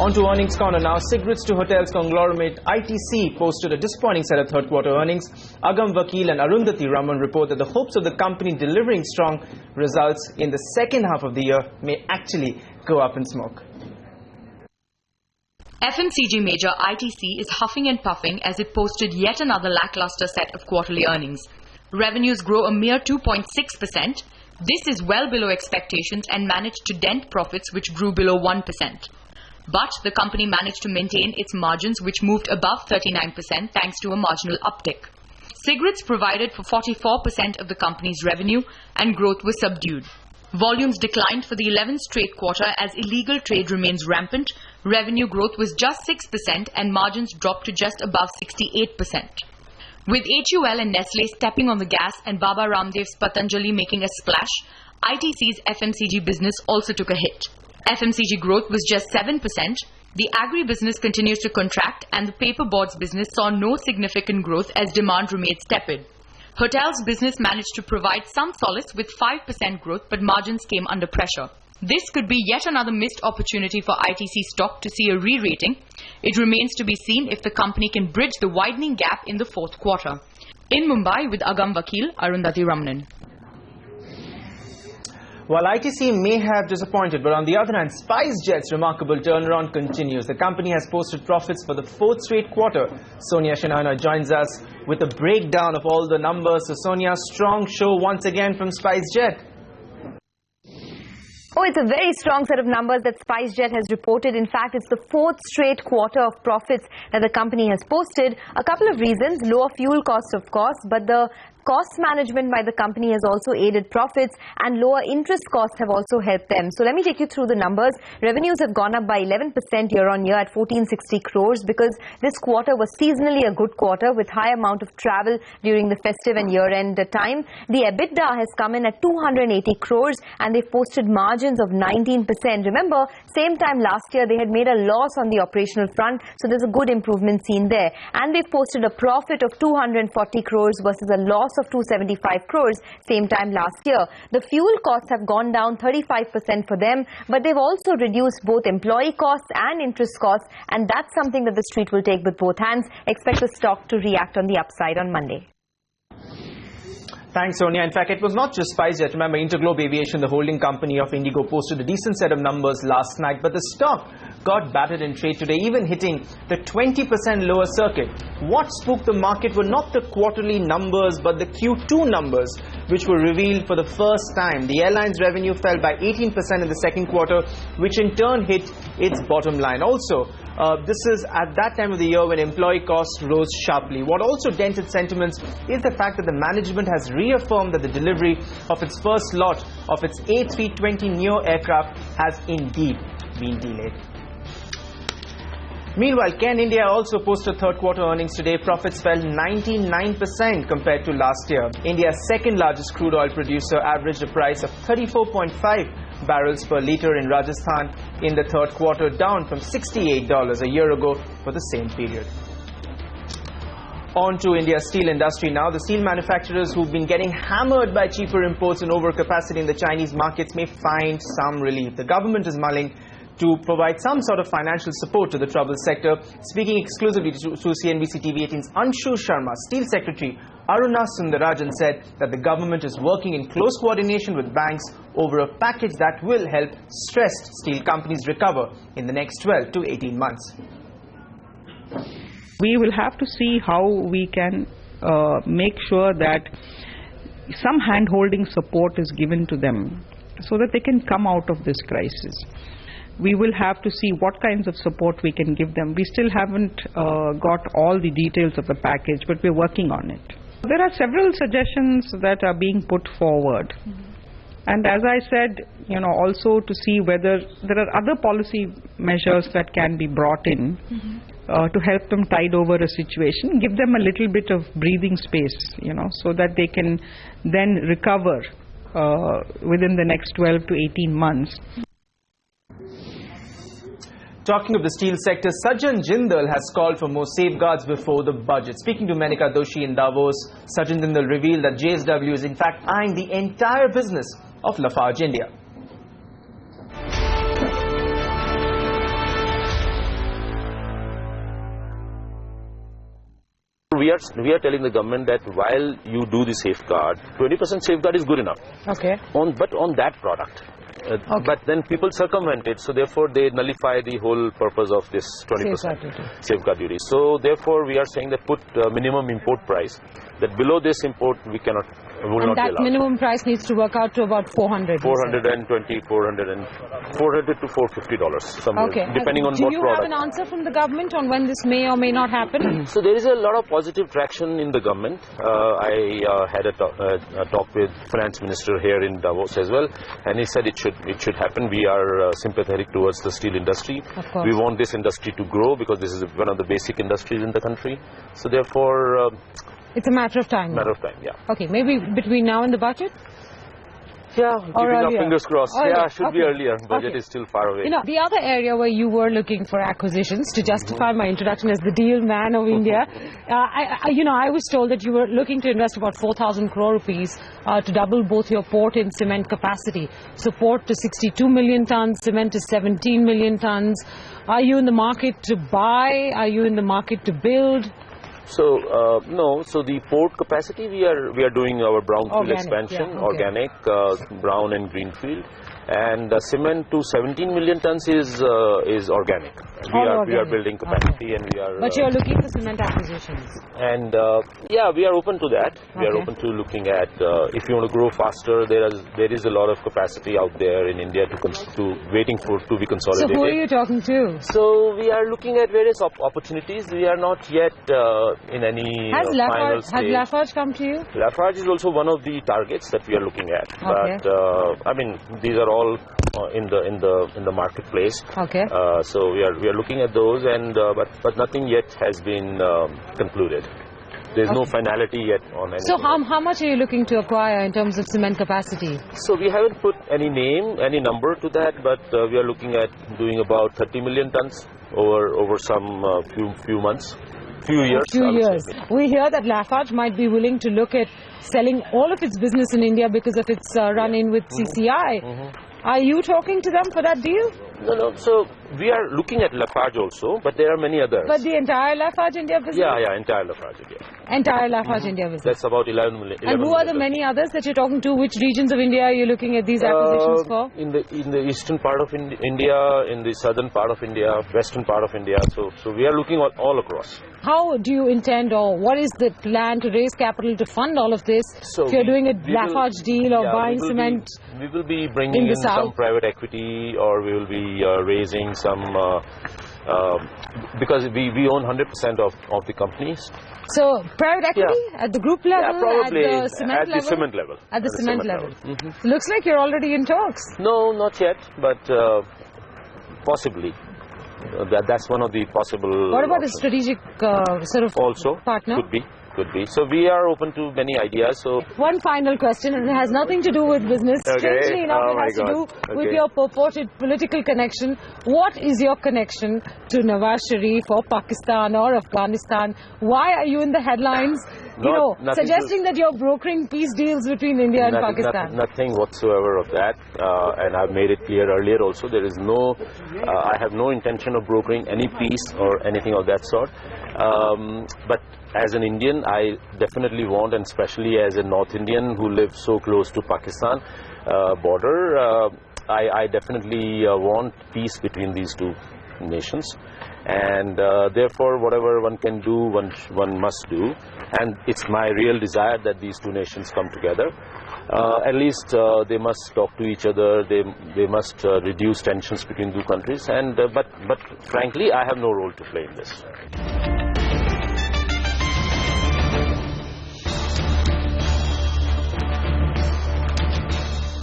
On to earnings corner now. Cigarettes to hotels conglomerate ITC posted a disappointing set of third-quarter earnings. Agam Vakil and Arundhati Raman report that the hopes of the company delivering strong results in the second half of the year may actually go up in smoke. FMCG major ITC is huffing and puffing as it posted yet another lackluster set of quarterly earnings. Revenues grow a mere 2.6%. This is well below expectations and managed to dent profits, which grew below 1%. But the company managed to maintain its margins, which moved above 39% thanks to a marginal uptick. Cigarettes provided for 44% of the company's revenue and growth was subdued. Volumes declined for the 11th straight quarter as illegal trade remains rampant. Revenue growth was just 6% and margins dropped to just above 68%. With HUL and Nestle stepping on the gas and Baba Ramdev's Patanjali making a splash, ITC's FMCG business also took a hit. FMCG growth was just 7%. The agri-business continues to contract and the paperboards business saw no significant growth as demand remained tepid. Hotels business managed to provide some solace with 5% growth, but margins came under pressure. This could be yet another missed opportunity for ITC stock to see a re-rating. It remains to be seen if the company can bridge the widening gap in the fourth quarter. In Mumbai with Agam Vakil, Arundhati Ramanan. While ITC may have disappointed, but on the other hand, SpiceJet's remarkable turnaround continues. The company has posted profits for the fourth straight quarter. Sonia Shanana joins us with a breakdown of all the numbers. So Sonia, strong show once again from SpiceJet. Oh, it's a very strong set of numbers that SpiceJet has reported. In fact, it's the fourth straight quarter of profits that the company has posted. A couple of reasons: lower fuel costs, of course, but the cost management by the company has also aided profits, and lower interest costs have also helped them. So let me take you through the numbers. Revenues have gone up by 11% year on year at 1460 crores because this quarter was seasonally a good quarter with high amount of travel during the festive and year-end time. The EBITDA has come in at 280 crores and they've posted margins of 19%. Remember, same time last year they had made a loss on the operational front, so there's a good improvement seen there. And they've posted a profit of 240 crores versus a loss of 275 crores same time last year. The fuel costs have gone down 35% for them, but they've also reduced both employee costs and interest costs, and that's something that the street will take with both hands. Expect the stock to react on the upside on Monday. Thanks, Sonia. In fact, it was not just SpiceJet. Remember, Interglobe Aviation, the holding company of Indigo, posted a decent set of numbers last night, but the stock got battered in trade today, even hitting the 20% lower circuit. What spooked the market were not the quarterly numbers, but the Q2 numbers, which were revealed for the first time. The airline's revenue fell by 18% in the second quarter, which in turn hit its bottom line. Also, this is at that time of the year when employee costs rose sharply. What also dented sentiments is the fact that the management has reaffirmed that the delivery of its first lot of its A320neo aircraft has indeed been delayed. Meanwhile, Ken India also posted third quarter earnings today. Profits fell 99% compared to last year. India's second largest crude oil producer averaged a price of 34.5 barrels per litre in Rajasthan in the third quarter, down from $68 a year ago for the same period. On to India's steel industry now. The steel manufacturers who've been getting hammered by cheaper imports and overcapacity in the Chinese markets may find some relief. The government is mulling to provide some sort of financial support to the troubled sector. Speaking exclusively to CNBC TV 18's Anshu Sharma, Steel Secretary Aruna Sundarajan said that the government is working in close coordination with banks over a package that will help stressed steel companies recover in the next 12 to 18 months. We will have to see how we can make sure that some hand-holding support is given to them so that they can come out of this crisis. We will have to see what kinds of support we can give them. We still haven't got all the details of the package, but we're working on it. There are several suggestions that are being put forward. And as I said, also to see whether there are other policy measures that can be brought in to help them tide over a situation, give them a little bit of breathing space, so that they can then recover within the next 12 to 18 months. Talking of the steel sector, Sajjan Jindal has called for more safeguards before the budget. Speaking to Menika Doshi in Davos, Sajjan Jindal revealed that JSW is in fact eyeing the entire business of Lafarge India. we are telling the government that while you do the safeguard, 20% safeguard is good enough. Okay. But on that product. But then people circumvent it, so therefore they nullify the whole purpose of this 20% safeguard duty. So therefore we are saying that put minimum import price, that below this import we cannot, will not be allowed. And that minimum price needs to work out to about 400. 420, 400 to $450 somewhere, depending on what product. Do you have an answer from the government on when this may or may not happen? So there is a lot of positive traction in the government. I had a talk with Finance Minister here in Davos as well, and he said it should happen. We are sympathetic towards the steel industry. We want this industry to grow because this is one of the basic industries in the country. So therefore, it's a matter of time. Matter of time, yeah. Okay, maybe between now and the budget? Yeah, keeping our fingers crossed. Yeah, should be earlier. Budget is still far away. You know, the other area where you were looking for acquisitions, to justify my introduction as the deal man of India, I was told that you were looking to invest about 4,000 crore rupees to double both your port and cement capacity. So port to 62 million tons, cement to 17 million tons. Are you in the market to buy? Are you in the market to build? So no. So the port capacity, we are doing our brownfield expansion, organic, brown and greenfield, and cement to 17 million tons is organic. We are building capacity, and we are. But you are looking for cement acquisitions. And yeah, we are open to that. We are open to looking at if you want to grow faster. There is a lot of capacity out there in India waiting to be consolidated. So who are you talking to? So we are looking at various opportunities. We are not yet in any final stage. Has Lafarge come to you? Lafarge is also one of the targets that we are looking at. But I mean, these are all in the marketplace. So we are looking at those, and but nothing yet has been concluded. There's no finality yet on anything. So how much are you looking to acquire in terms of cement capacity? So we haven't put any number to that, but we are looking at doing about 30 million tons over some few months. Few years. We hear that Lafarge might be willing to look at selling all of its business in India because of its run-in with CCI. Are you talking to them for that deal? No. So we are looking at Lafarge also, but there are many others. But the entire Lafarge India business? Yeah, entire Lafarge India. Entire Lafarge India business. That's about 11 million. And who are the many others that you're talking to? Which regions of India are you looking at these acquisitions for? In the eastern part of India, in the southern part of India, western part of India. So we are looking all across. How do you intend, or what is the plan to raise capital to fund all of this? So if you're doing a Lafarge deal or buying cement, we will be bringing in some private equity, or we will be raising some because we own 100% of the companies. So private equity at the group level, probably at the cement level? The cement level. At the cement level. Looks like you're already in talks. No, not yet, but possibly. That's one of the possible. What about options. a strategic sort of partner? Could be. So we are open to many ideas. So one final question, and it has nothing to do with business. Strangely enough, it has to do with your purported political connection. What is your connection to Nawaz Sharif or Pakistan or Afghanistan? Why are you in the headlines? Suggesting that you're brokering peace deals between India and Pakistan. Nothing whatsoever of that, and I've made it clear earlier also. There is no, I have no intention of brokering any peace or anything of that sort. But as an Indian, I definitely want, and especially as a North Indian who lives so close to Pakistan border, I definitely want peace between these two nations. And therefore, whatever one can do, one must do. And it's my real desire that these two nations come together. At least they must talk to each other. They must reduce tensions between two countries. And but frankly, I have no role to play in this.